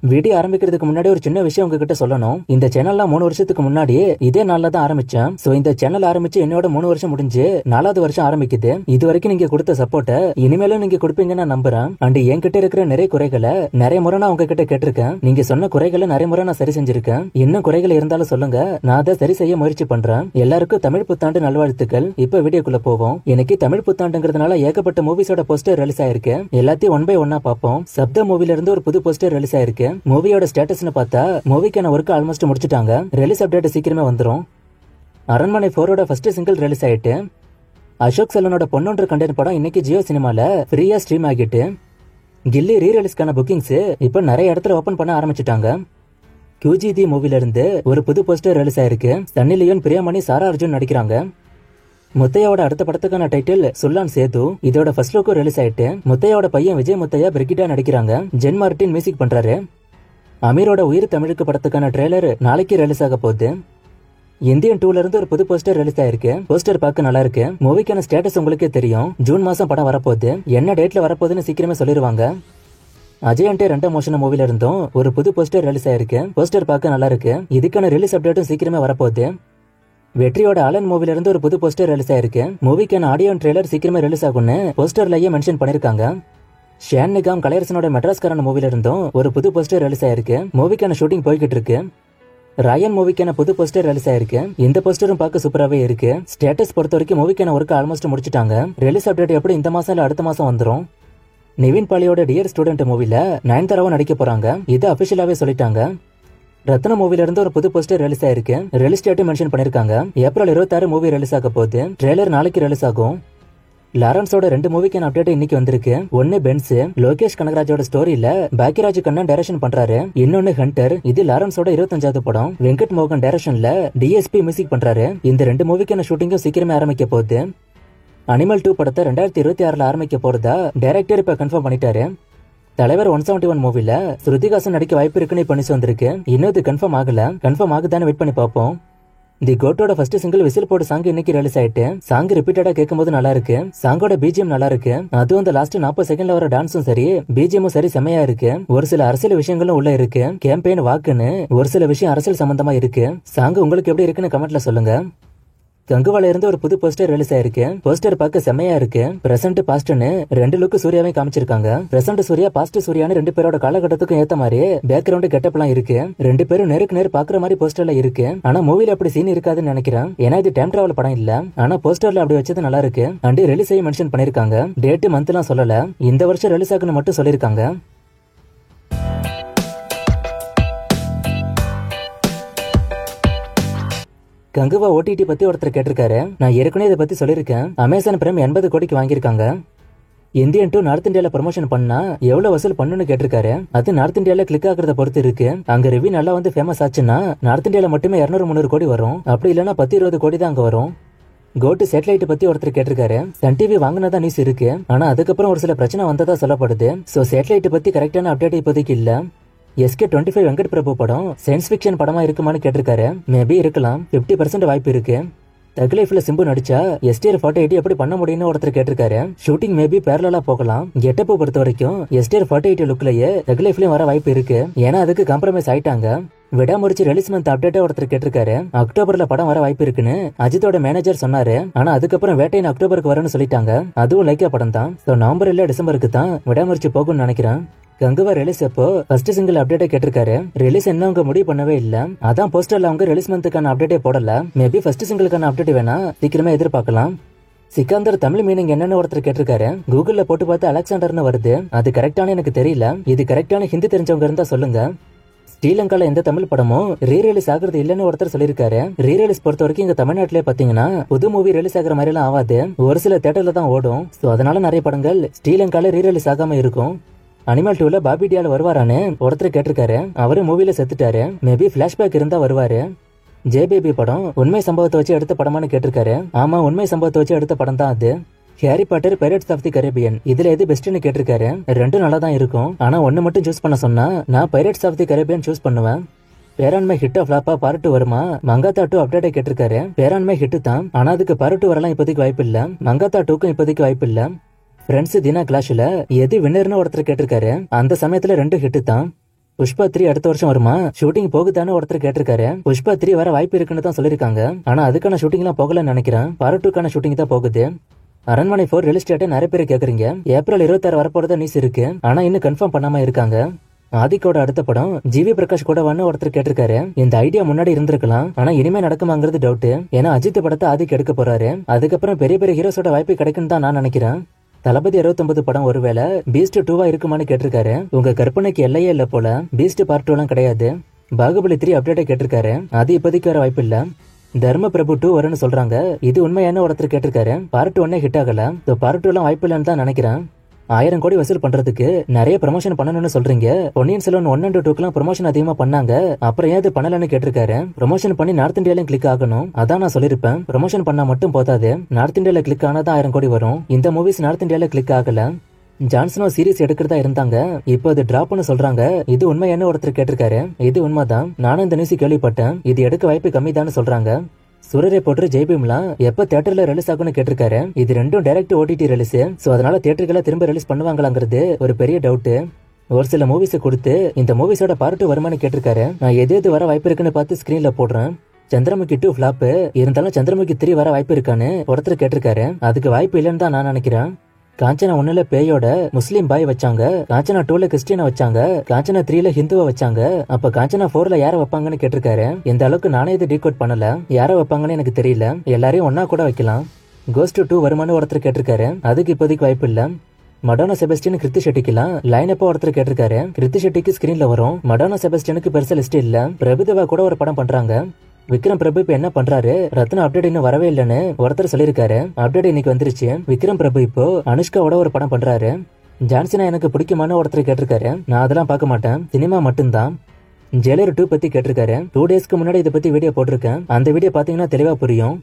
Video ஆரம்பிக்கிறதுக்கு முன்னாடி ஒரு சின்ன விஷயம் உங்ககிட்ட சொல்லணும். இந்த சேனல்லாம் 3 வருஷத்துக்கு முன்னாடி இதே நாள்ல தான் ஆரம்பிச்சேன். சோ இந்த சேனல் ஆரம்பிச்சு என்னோட 3 வருஷம் முடிஞ்சு 4வது வருஷம் ஆரம்பிக்குது. இது வரைக்கும் நீங்க கொடுத்த சப்போர்ட்ட இனிமேலும் நீங்க கொடுப்பீங்கன்னு நான் நம்புறேன். அண்ட் என்கிட்ட இருக்கிற நிறைய குறைகளை நிறைய முறை நான் உங்ககிட்ட கேட்டிருக்கேன். நீங்க சொன்ன குறைகளை நிறைய முறை நான் சரி செஞ்சிருக்கேன். இன்னும் குறைகள் இருந்தாலும் சொல்லுங்க, நான் அதை சரி செய்ய முயற்சி பண்றேன். எல்லாருக்கும் தமிழ் புத்தாண்டு நல்வாழ்த்துக்கள். இப்ப வீடியோக்குள்ள போவோம். எனக்கு தமிழ் புத்தாண்டுங்கிறதுனால ஏகப்பட்ட மூவிஸோட போஸ்டர் ரிலீஸ் ஆயிருக்கு. எல்லாத்தையும் ஒன் பை ஒன்னா பார்ப்போம். சப்த மூவில இருந்து ஒரு புது போஸ்டர் ரிலீஸ் ஆயிருக்கு. மூவியோட ஸ்டேட்டஸ்னு பார்த்தா மூவிக்கான ஒர்க் ஆல்மோஸ்ட் முடிச்சிட்டாங்க. ரிலீஸ் அப்டேட் சீக்கிரமே வந்துரும். அரண்மனை 4ஓட ஃபர்ஸ்ட் சிங்கிள் ரிலீஸ் ஆயிட்டு, அசோக் செல்லனோட பொன்னொன்று கண்டென்ட் படம் இன்னைக்கு ஜியோ சினிமால ஃப்ரீயா ஸ்ட்ரீம் ஆகிட்டு, கில்லி ரீ ரிலீஸ்க்கான புக்கிங்ஸ் இப்ப நிறைய இடத்துல ஓபன் பண்ண ஆரம்பிச்சிட்டாங்க. QGD மூவில இருந்து ஒரு புது போஸ்டர் ரிலீஸ் ஆயிருக்கு. சன்னி லியோன், பிரியாமணி, சாரா அர்ஜுன் நடிக்கிறாங்க. முத்தையாவோட அடுத்த படத்துக்கான டைட்டில் சுல்லான் சேது. இதோட ஃபர்ஸ்ட் லுக்கும் ரிலீஸ் ஆயிட்டு, முத்தையாவோட பையன் விஜய் முத்தையா பிரிகிட்டா நடிக்கிறாங்க. ஜென் மார்டின் மியூசிக் பண்றாரு. அமீரோட உயிர் தமிழுக்கு படத்துக்கான ட்ரெய்லர் நாளைக்கு ரிலீஸ் ஆக போகுது. இந்தியன் 2ல இருந்து ஒரு புது போஸ்டர் ரிலீஸ் ஆயிருக்கு. போஸ்டர் பார்க்க நல்லா இருக்கு. மூவிக்கான ஸ்டேட்டஸ் உங்களுக்கே தெரியும். ஜூன் மாசம் படம் வரப்போகுது. என்ன டேட்ல வரப்போகுதுன்னு சீக்கிரமே சொல்லிருவாங்க. அஜய் அண்டே 2 மோஷன் மூவில இருந்தும் ஒரு புது போஸ்டர் ரிலீஸ் ஆயிருக்கு. போஸ்டர் பார்க்க நல்லா இருக்கு. இதுக்கான ரிலீஸ் அப்டேட்டும் சீக்கிரமே வரப்போகுது. வெற்றியோட ஆலன் மூவில இருந்து ஒரு புது போஸ்டர் ரிலீஸ் ஆயிருக்கு. மூவிக்கான ஆடியோ ட்ரெய்லர் சீக்கிரமே ரிலீஸ் ஆகும்னு போஸ்டர்லயே மென்ஷன் பண்ணிருக்காங்க. ஷேன் நிகாம் கலையரசனோட மெட்ராஸ்காரன் மூவில இருந்தும் ஒரு புது போஸ்டர் ரிலீஸ் ஆயிருக்கு. மூவிக்கான ஷூட்டிங் போய்கிட்டு இருக்கு. ராயன் மூவிக்கான புது போஸ்டர் ரிலீஸ் ஆயிருக்கு. இந்த போஸ்டரும் பார்க்க சூப்பராவே இருக்கு. ஸ்டேட்டஸ் பொறுத்த வரைக்கும் மூவிக்கான ஒர்க் ஆல்மோஸ்ட் முடிச்சிட்டாங்க. ரிலீஸ் அப்டேட் எப்படி இந்த மாசம் இல்ல அடுத்த மாசம் வந்துரும். நிவின் பாலியோட டியர் ஸ்டூடெண்ட் மூவில நயன்தாராவும் நடிக்க போறாங்க. இது அபிஷியலாவே சொல்லிட்டாங்க. ரத்ன மூவில இருந்து ஒரு புது போஸ்டர் ரிலீஸ் ஆயிருக்கு. ரிலீஸ் டேட் மென்ஷன் பண்ணிருக்காங்க. ஏப்ரல் 26 மூவி ரிலீஸ் ஆக போகுது. ட்ரெய்லர் நாளைக்கு ரிலீஸ் ஆகும். லாரன்ஸோட 2 மூவிக்கான அப்டேட் இன்னைக்கு வந்திருக்கு. ஒன்னு பென்ஸ், லோகேஷ் கனகராஜோட ஸ்டோரியில பாக்கியராஜ் கண்ணன் டைரக்ஷன் பண்றாரு. இன்னொன்னு ஹண்டர், இது லாரன்ஸோட 25வது படம். வெங்கட் மோகன் டைரக்ஷன்ல DSP மியூசிக் பண்றாரு. இந்த 2 மூவிக்கான ஷூட்டிங்கும் சீக்கிரமே ஆரம்பிக்க போகுது. அனிமல் 2 படத்தை 2026ல ஆரம்பிக்க போறதா டைரக்டர் இப்ப கன்ஃபார்ம் பண்ணிட்டாரு. தலைவர் 171 மூவில ஸ்ருதிகாசன் நடிக்க வாய்ப்பு இருக்குன்னு இப்ப நியூஸ் வந்திருக்கு. இன்னும் இது கன்ஃபார்ம் ஆகல. கன்ஃபார்ம் ஆகுதான்னு வெயிட் பண்ணி பார்ப்போம். தி கோட்டோட ஃபர்ஸ்ட் சிங்கிள் விசில் போடு சாங் இன்னைக்கு ரிலீஸ் ஆயிட்டு, சாங் ரிப்பீட்டடா கேட்கும்போது நல்லா இருக்கு. சாங்கோட பிஜிஎம் நல்லா இருக்கு. அதுவும் அந்த லாஸ்ட் 40 செகண்ட்ல வர டான்ஸும் சரி, பிஜிஎமும் சரி செமையா இருக்கு. ஒரு சில அரசியல் விஷயங்களும் உள்ள இருக்கு. கேம்பெயின் வாக்குன்னு ஒரு சில விஷயம் அரசியல் சம்பந்தமா இருக்கு. சாங் உங்களுக்கு எப்படி இருக்குன்னு கமெண்ட்ல சொல்லுங்க. கங்குவால இருந்து ஒரு புது போஸ்டர் ரிலீஸ் ஆயிருக்கு. போஸ்டர் பார்க்க செம்மையா இருக்கு. பிரசன்ட் பாஸ்ட்னு 2 லுக் சூர்யாவே காமிச்சிருக்காங்க. பிரசன்ட் சூர்யா, பாஸ்ட் சூர்யான்னு 2 பேரோட காலகட்டத்துக்கும் ஏத்த மாதிரி பேக்ரவுண்ட் கெட்டப் எல்லாம் இருக்கு. 2 பேரும் நேருக்கு நேர் பாக்குற மாதிரி போஸ்டர்ல இருக்கு. ஆனா மூவில அப்படி சீன் இருக்காதுன்னு நினைக்கிறேன். ஏன்னா இது டைம் டிராவல் படம் இல்ல. ஆனா போஸ்டர்ல அப்படி வச்சது நல்லா இருக்கு. அண்ட் ரிலீஸ் ஆகி மென்ஷன் பண்ணிருக்காங்க. டேட் மந்த் எல்லாம் சொல்லல. இந்த வருஷம் ரிலீஸ் ஆகுன்னு மட்டும் சொல்லிருக்காங்க. கங்குவா OTT பத்தி ஒருத்தர் கேட்டிருக்காரு. நான் ஏற்கனவே இதை பத்தி சொல்லிருக்கேன். அமேசான் பிரைம் 80 கோடிக்கு வாங்கியிருக்காங்க. இந்தியன் 2 நார்த் இந்தியால ப்ரமோஷன் பண்ணா எவ்வளவு வசூல் பண்ணுன்னு கேட்டிருக்காரு. அது நார்த் இந்தியால கிளிக் ஆகிறத பொறுத்து இருக்கு. அங்க ரிவ்யூ நல்லா வந்து ஃபேமஸ் ஆச்சுன்னா நார்த் இந்தியால மட்டுமே 200-300 கோடி வரும். அப்படி இல்லைன்னா 10-20 கோடி தான் அங்க வரும். கோட்டு சேட்டலைட் பத்தி ஒருத்தர் கேட்டிருக்காரு. சன் டிவி வாங்கினதா நியூஸ் இருக்கு. ஆனா அதுக்கப்புறம் ஒரு சில பிரச்சனை வந்ததா சொல்லப்படுது. சோ சேட்டலைட் பத்தி கரெக்டான அப்டேட் இப்போதைக்கு இல்ல. SK25 வெங்கட் பிரபு படம் சயின்ஸ் ஃபிக்ஷன் படமா இருக்குமான்னு கேட்டிருக்காரு. மேபி இருக்கலாம். 50% வாய்ப்பு இருக்கு. தக் லைஃப்ல சிம்பு நடிச்சா STR48 எப்படி பண்ண முடியும்னு ஒருத்தர் கேட்டிருக்காரு. ஷூட்டிங் மேபி பேரலா போகலாம். கெட்டப் பொறுத்த வரைக்கும் STR48 லுக்லயே தக் லைஃப்லயும் வர வாய்ப்பு இருக்கு. ஏன்னா அதுக்கு காம்ப்ரமைஸ் ஆயிட்டாங்க. விடாமுறிச்சு ரிலீஸ் மந்த் அப்டேட்டா ஒருத்தர் கேட்டிருக்காரு. அக்டோபர்ல படம் வர வாய்ப்பு இருக்குன்னு அஜித்தோட மேனேஜர் சொன்னாரு. ஆனா அதுக்கப்புறம் வேட்டையின் அக்டோபருக்கு வரணும்னு சொல்லிட்டாங்க. அதுவும் லைக்கா படம் தான். நவம்பர் இல்ல டிசம்பருக்கு தான் விடாமுறிச்சு போகும்னு நினைக்கிறேன். கங்குவா ரிலீஸ் அப்போ ஃபர்ஸ்ட் சிங்கிள் அப்டேட்டை கேட்டிருக்காரு. ரிலீஸ் என்ன அவங்க முடிவு பண்ணவே இல்ல. அதான் போஸ்டர்ல அவங்க ரிலீஸ் மந்த்துக்கான அப்டேட்டே போடல. மேபி ஃபர்ஸ்ட் சிங்கிளுக்கான அப்டேட் வேணா சீக்கிரமே எதிர்பார்க்கலாம். சிக்கந்தர் தமிழ் மீனிங் என்னன்னு ஒருத்தர் கேட்டிருக்காரு. கூகுள்ல போட்டு பார்த்து அலெக்சாண்டர்னு வருது. அது கரெக்டான எனக்கு தெரியல. இது கரெக்டான ஹிந்தி தெரிஞ்சவங்க இருந்தா சொல்லுங்க. ஸ்ரீலங்கால எந்த தமிழ் படமும் ரீரிலீஸ் ஆகுறது இல்லன்னு ஒருத்தர் சொல்லிருக்காரு. ரீரிலீஸ் பொறுத்த வரைக்கும் இங்க தமிழ்நாட்டிலே பாத்தீங்கன்னா புது மூவி ரிலீஸ் ஆகிற மாதிரி எல்லாம் ஆகாது. ஒரு சில தியேட்டர்ல தான் ஓடும். சோ அதனால நிறைய படங்கள் ஸ்ரீலங்கால ரீரிலீஸ் ஆகாம இருக்கும். அனிமல் 2ல பாபி டியால் வருவாரான்னு ஒருத்தர் கேட்டிருக்காரு. அவரு மூவில செத்துட்டாரு. மேபி பிளாஷ்பேக் இருந்தா வருவாரு. ஜேபேபி படம் உண்மை சம்பவத்தை வச்சு எடுத்த படமானு கேட்டிருக்காரு. ஆமா, உண்மை சம்பவத்தை வச்சு எடுத்த படம் தான் அது. Harry Potter pirates of the Caribbean இதுல எது பெஸ்ட்னு கேட்டிருக்காரு. ரெண்டும் நல்லா தான் இருக்கும். ஆனா ஒன்னு மட்டும் சூஸ் பண்ண சொன்னா நான் pirates of the Caribbean choose பண்ணுவேன். பேராண்மை ஹிட் ஃபிளாப்பா பார்ட் 2 வருமா? மங்காத்தா 2 அப்டேட் கேட்டிருக்காரு. பேராண்மை ஹிட் தான். ஆனா அதுக்கு பார்ட் 2 வரலாம் இப்போதைக்கு வாய்ப்பு இல்ல. மங்காத்தா 2க்கும் இப்போதைக்கு வாய்ப்பு இல்ல. ஃப்ரெண்ட்ஸ் தினா கிளாஷ்ல எது வின்னர்னு ஒருத்தர் கேட்டிருக்காரு. அந்த சமயத்துல 2 ஹிட் தான். புஷ்பா 3 அடுத்த வருஷம் வருமா? ஷூட்டிங் போகுதானே ஒருத்தர் கேட்டிருக்காரு. புஷ்பா 3 வர வாய்ப்பு இருக்குன்னு தான் சொல்லிருக்காங்க. ஆனா அதுக்கான ஷூட்டிங் எல்லாம் போகலன்னு நினைக்கிறேன். பார்ட் 2க்கான ஷூட்டிங் தான் போகுது. அரண்மனை 4 ரிலீஸ் டேட் நிறைய பேர் கேக்குறீங்க. ஏப்ரல் 26 வரப்போறதா நியூஸ் இருக்கு. ஆனா இன்னும் கன்ஃபார்ம் பண்ணாம இருக்காங்க. ஆதிக்கோட அடுத்த படம் ஜிவி பிரகாஷ் கூட ஒருத்தர் கேட்டிருக்காரு. இந்த ஐடியா முன்னாடி இருந்திருக்கலாம், ஆனா இனிமே நடக்குமாங்கிறது டவுட். ஏன்னா அஜித் படத்தை ஆதிக்கு எடுக்க போறாரு. அதுக்கப்புறம் பெரிய பெரிய ஹீரோஸோட வாய்ப்பு கிடைக்குன்னு தான் நான் நினைக்கிறேன். தளபதி 69 படம் ஒருவேளை பீஸ்ட் 2வா இருக்குமான்னு கேட்டிருக்காரு. உங்க கற்பனைக்கு எல்லையே இல்ல போல. பீஸ்ட் பார்ட் 2 எல்லாம் கிடையாது. பாகுபலி 3 அப்டேட்டை கேட்டிருக்காரு. அது இப்போதைக்கு வர வாய்ப்பு இல்ல. தர்ம பிரபு 2 வரும்னு சொல்றாங்க. இது உண்மையான ஒருத்தர் கேட்டிருக்காரு. பார்ட் 1 ஹிட் ஆகல. பார்ட் 2 எல்லாம் வாய்ப்பு இல்லன்னு தான் நினைக்கிறேன். 1000 கோடி வசூல் பண்றதுக்கு நிறைய ப்ரமோஷன் பண்ணணும்னு சொல்றீங்க. பொன்னியின் செல்வன் 1 and 2க்குலாம் ப்ரமோஷன் அதிகமா பண்ணாங்க. அப்புறம் ஏன் இது பண்ணலன்னு கேட்டிருக்காரு. ப்ரமோஷன் பண்ணி நார்த் இந்தியாலையும் கிளிக் ஆகணும். அதான் நான் சொல்லிருப்பேன். ப்ரமோஷன் பண்ணா மட்டும் போதாது, நார்த் இந்தியால கிளிக் ஆனாதான் 1000 கோடி வரும். இந்த மூவிஸ் நார்த் இந்தியால கிளிக் ஆகல. ஜான்சனோ சீரிஸ் எடுக்கிறதா இருந்தாங்க. இப்போ அது டிராப்னு சொல்றாங்க. இது உண்மையான ஒருத்தர் கேட்டிருக்காரு. இது உண்மைதான். நானும் இந்த நியூஸ் கேள்விப்பட்டேன். இது எடுக்க வாய்ப்பு கம்மி தான் சொல்றாங்க. சூரரை போட்டு ஜெய்பீம்லாம் எப்ப தியேட்டர்ல ரிலீஸ் ஆகும்னு கேட்டிருக்காரு. இது ரெண்டும் டைரக்ட் OTT ரிலீஸ். சோ அதனால தியேட்டர்களை திரும்ப ரிலீஸ் பண்ணுவாங்களாங்கிறது ஒரு பெரிய டவுட். ஒரு சில மூவிஸை கொடுத்து இந்த மூவிஸோட பார்ட் 2 வருமானு கேட்டிருக்காரு. நான் எது வர வாய்ப்பு இருக்குன்னு பார்த்து ஸ்கிரீன்ல போடுறேன். சந்திரமுகி 2 ஃபிளாப் இருந்தாலும் சந்திரமுகி 3 வர வாய்ப்பு இருக்கான்னு ஒருத்தர் கேட்டிருக்காரு. அதுக்கு வாய்ப்பு இல்லைன்னு தான் நான் நினைக்கிறேன். காஞ்சனா 1ல பேயோட முஸ்லீம் பாய் வச்சாங்க. காஞ்சனா 2ல கிறிஸ்டியனை வச்சாங்க. காஞ்சனா 3ல ஹிந்துவை வச்சாங்க. அப்ப காஞ்சனா 4ல யார வைப்பாங்கன்னு கேட்டிருக்காரு. இந்த அளவுக்கு நானே இது டீகோட் பண்ணல. யார வைப்பாங்கன்னு எனக்கு தெரியல. எல்லாரையும் ஒன்னா கூட வைக்கலாம். கோஸ்ட் 2 வருமானு ஒருத்தர் கேட்டிருக்காரு. அதுக்கு இப்போதைக்கு வாய்ப்பு இல்ல. மடோனா செபஸ்டியன் கிருத்தி ஷெட்டிக்கலாம் லைன் அப்ப ஒருத்தர் கேட்டிருக்காரு. கிருத்தி ஷெட்டிக்கு ஸ்கிரீன்ல வரும். மடோனா செபஸ்டியனுக்கு பெருசா லிஸ்ட் இல்ல. பிரபுதேவா கூட ஒரு படம் பண்றாங்க. விக்ரம் பிரபு இப்ப என்ன பண்றாரு? ரத்னா அப்டேட் இன்னும் வரவே இல்லன்னு ஒருத்தர் சொல்லிருக்காரு. அப்டேட் இன்னைக்கு வந்துருச்சு. விக்ரம் பிரபு இப்போ அனுஷ்காவோட ஒரு படம் பண்றாரு. ஜான்சினா எனக்கு பிடிக்குமான ஒருத்தர் கேட்டிருக்காரு. நான் அதெல்லாம் பார்க்க மாட்டேன், சினிமா மட்டும்தான். ஜெயிலர் 2 பத்தி கேட்டிருக்காரு. 2 டேஸ்க்கு முன்னாடி இதை பத்தி வீடியோ போட்டிருக்கேன். அந்த வீடியோ பாத்தீங்கன்னா தெளிவா புரியும்.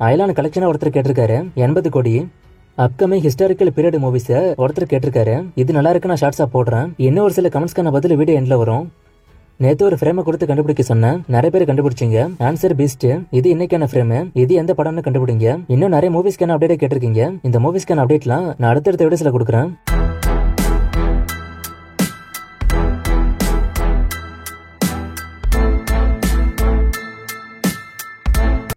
அயலான் கலெக்ஷனா ஒருத்தர் கேட்டிருக்காரு. 80 கோடி. அப்கமிங் ஹிஸ்டாரிக்கல் பீரியட் மூவிஸ் ஒருத்தர் கேட்டிருக்காரு. இது நல்லா இருக்கு, நான் ஷார்ட்ஸா போடுறேன். இன்னும் ஒரு சில கமெண்ட்ஸ்க்கான பதில் வீடியோ எண்ட்ல வரும். நேத்து ஒரு ஃப்ரேமை கொடுத்து கண்டுபிடிக்க சொன்னேன். நிறைய பேர் கண்டுபிடிச்சிங்க. Answer Beast. இது இன்னைக்கான ஃப்ரேம். இது எந்த படம்னு கண்டுபிடிங்க. இன்னும் நிறைய மூவிஸ்க்கான அப்டேட் கேட்டிருக்கீங்க. இந்த மூவிஸ்க்கான அப்டேட்லாம் நான் அடுத்தடுத்த வீடியோஸ்ல கொடுக்குறேன்.